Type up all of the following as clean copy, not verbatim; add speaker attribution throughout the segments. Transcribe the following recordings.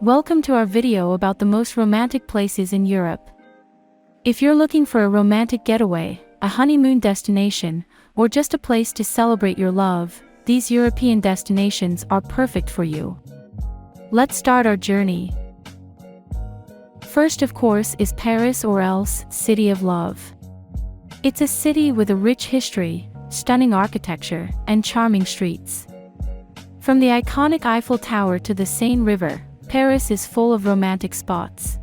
Speaker 1: Welcome to our video about the most romantic places in Europe. If you're looking for a romantic getaway, a honeymoon destination, or just a place to celebrate your love, these European destinations are perfect for you. Let's start our journey. First, of course, is Paris, or else City of Love. It's a city with a rich history, stunning architecture, and charming streets. From the iconic Eiffel Tower to the Seine River, Paris is full of romantic spots.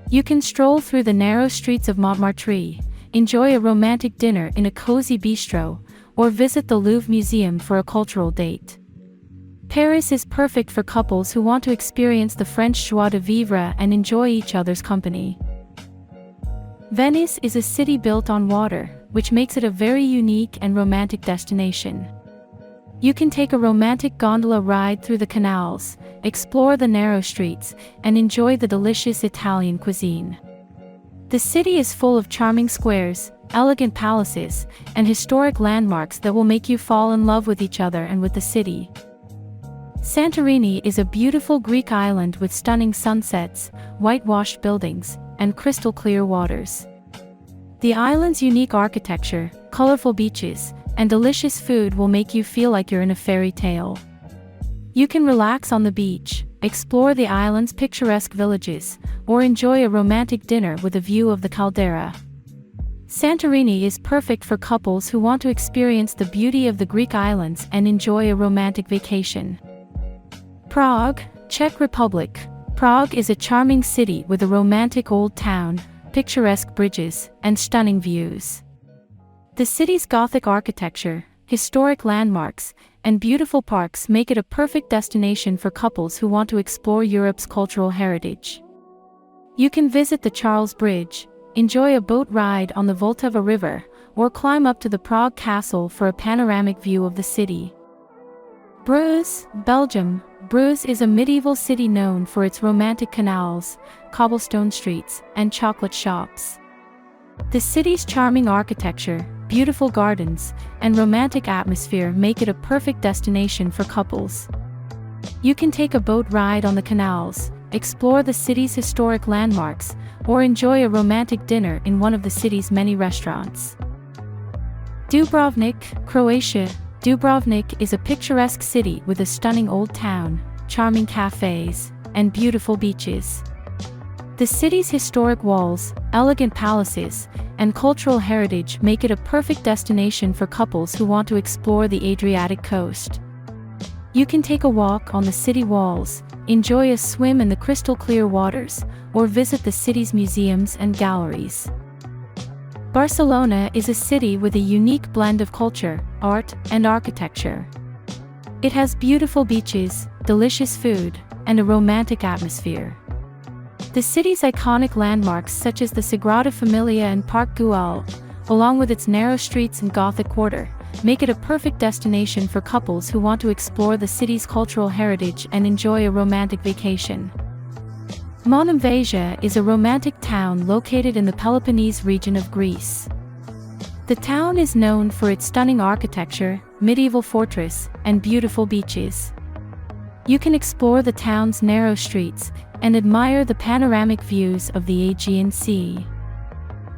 Speaker 1: You can stroll through the narrow streets of Montmartre, enjoy a romantic dinner in a cozy bistro, or visit the Louvre Museum for a cultural date. Paris is perfect for couples who want to experience the French joie de vivre and enjoy each other's company. Venice is a city built on water, which makes it a very unique and romantic destination. You can take a romantic gondola ride through the canals, explore the narrow streets, and enjoy the delicious Italian cuisine. The city is full of charming squares, elegant palaces, and historic landmarks that will make you fall in love with each other and with the city. Santorini is a beautiful Greek island with stunning sunsets, whitewashed buildings, and crystal-clear waters. The island's unique architecture, colorful beaches, and delicious food will make you feel like you're in a fairy tale. You can relax on the beach, explore the island's picturesque villages, or enjoy a romantic dinner with a view of the caldera. Santorini is perfect for couples who want to experience the beauty of the Greek islands and enjoy a romantic vacation. Prague, Czech Republic. Prague is a charming city with a romantic old town, picturesque bridges, and stunning views. The city's Gothic architecture, historic landmarks, and beautiful parks make it a perfect destination for couples who want to explore Europe's cultural heritage. You can visit the Charles Bridge, enjoy a boat ride on the Vltava River, or climb up to the Prague Castle for a panoramic view of the city. Bruges, Belgium. Bruges is a medieval city known for its romantic canals, cobblestone streets, and chocolate shops. The city's charming architecture, beautiful gardens, and romantic atmosphere make it a perfect destination for couples. You can take a boat ride on the canals, explore the city's historic landmarks, or enjoy a romantic dinner in one of the city's many restaurants. Dubrovnik, Croatia. Dubrovnik is a picturesque city with a stunning old town, charming cafes, and beautiful beaches. The city's historic walls, elegant palaces, and cultural heritage make it a perfect destination for couples who want to explore the Adriatic coast. You can take a walk on the city walls, enjoy a swim in the crystal-clear waters, or visit the city's museums and galleries. Barcelona is a city with a unique blend of culture, art, and architecture. It has beautiful beaches, delicious food, and a romantic atmosphere. The city's iconic landmarks such as the Sagrada Familia and Park Güell, along with its narrow streets and Gothic quarter, make it a perfect destination for couples who want to explore the city's cultural heritage and enjoy a romantic vacation. Monemvasia is a romantic town located in the Peloponnese region of Greece. The town is known for its stunning architecture, medieval fortress, and beautiful beaches. You can explore the town's narrow streets and admire the panoramic views of the Aegean Sea.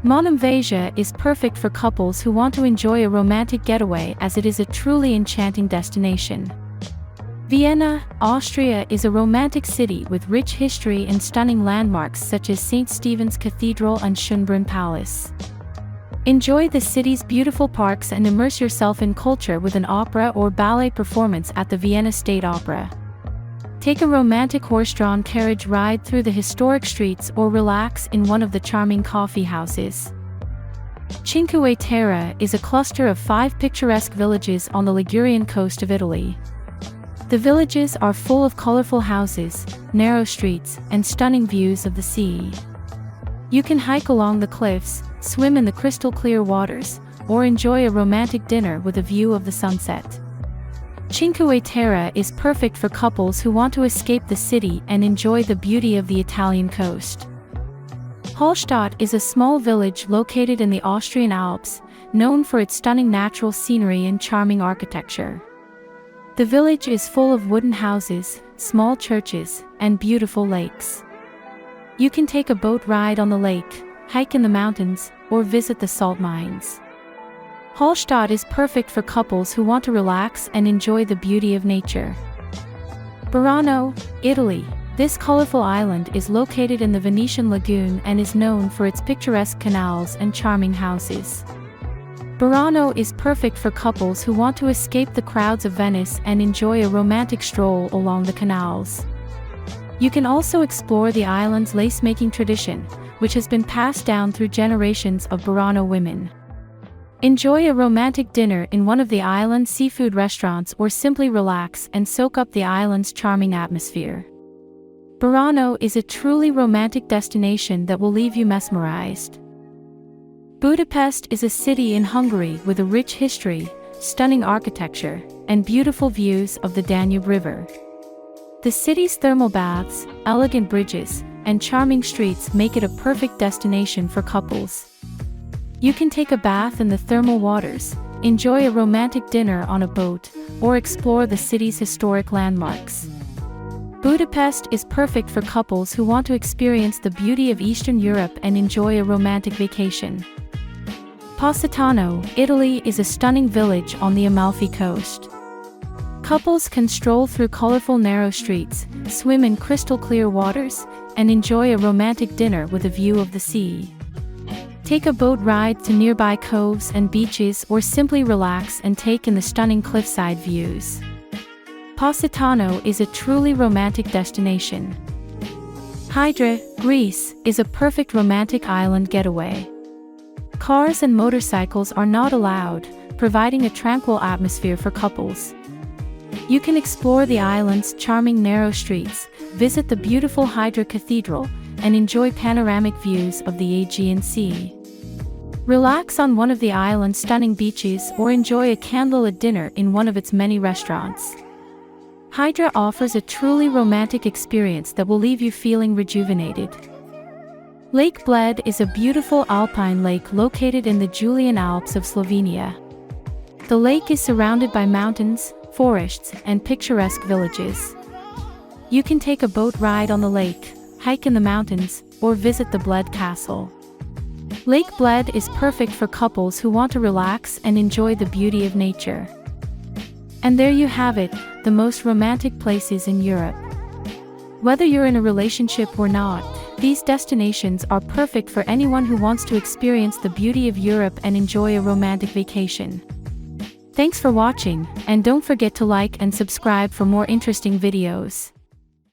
Speaker 1: Monemvasia is perfect for couples who want to enjoy a romantic getaway as it is a truly enchanting destination. Vienna, Austria is a romantic city with rich history and stunning landmarks such as St. Stephen's Cathedral and Schönbrunn Palace. Enjoy the city's beautiful parks and immerse yourself in culture with an opera or ballet performance at the Vienna State Opera. Take a romantic horse-drawn carriage ride through the historic streets or relax in one of the charming coffee houses. Cinque Terre is a cluster of 5 picturesque villages on the Ligurian coast of Italy. The villages are full of colorful houses, narrow streets, and stunning views of the sea. You can hike along the cliffs, swim in the crystal-clear waters, or enjoy a romantic dinner with a view of the sunset. Cinque Terre is perfect for couples who want to escape the city and enjoy the beauty of the Italian coast. Hallstatt is a small village located in the Austrian Alps, known for its stunning natural scenery and charming architecture. The village is full of wooden houses, small churches, and beautiful lakes. You can take a boat ride on the lake, hike in the mountains, or visit the salt mines. Hallstatt is perfect for couples who want to relax and enjoy the beauty of nature. Burano, Italy. This colorful island is located in the Venetian lagoon and is known for its picturesque canals and charming houses. Burano is perfect for couples who want to escape the crowds of Venice and enjoy a romantic stroll along the canals. You can also explore the island's lace-making tradition, which has been passed down through generations of Burano women. Enjoy a romantic dinner in one of the island's seafood restaurants or simply relax and soak up the island's charming atmosphere. Burano is a truly romantic destination that will leave you mesmerized. Budapest is a city in Hungary with a rich history, stunning architecture, and beautiful views of the Danube River. The city's thermal baths, elegant bridges, and charming streets make it a perfect destination for couples. You can take a bath in the thermal waters, enjoy a romantic dinner on a boat, or explore the city's historic landmarks. Budapest is perfect for couples who want to experience the beauty of Eastern Europe and enjoy a romantic vacation. Positano, Italy is a stunning village on the Amalfi Coast. Couples can stroll through colorful narrow streets, swim in crystal-clear waters, and enjoy a romantic dinner with a view of the sea. Take a boat ride to nearby coves and beaches or simply relax and take in the stunning cliffside views. Positano is a truly romantic destination. Hydra, Greece, is a perfect romantic island getaway. Cars and motorcycles are not allowed, providing a tranquil atmosphere for couples. You can explore the island's charming narrow streets, visit the beautiful Hydra Cathedral, and enjoy panoramic views of the Aegean Sea. Relax on one of the island's stunning beaches or enjoy a candlelit dinner in one of its many restaurants. Hydra offers a truly romantic experience that will leave you feeling rejuvenated. Lake Bled is a beautiful alpine lake located in the Julian Alps of Slovenia. The lake is surrounded by mountains, forests, and picturesque villages. You can take a boat ride on the lake, hike in the mountains, or visit the Bled Castle. Lake Bled is perfect for couples who want to relax and enjoy the beauty of nature. And there you have it, the most romantic places in Europe. Whether you're in a relationship or not, these destinations are perfect for anyone who wants to experience the beauty of Europe and enjoy a romantic vacation. Thanks for watching, and don't forget to like and subscribe for more interesting videos.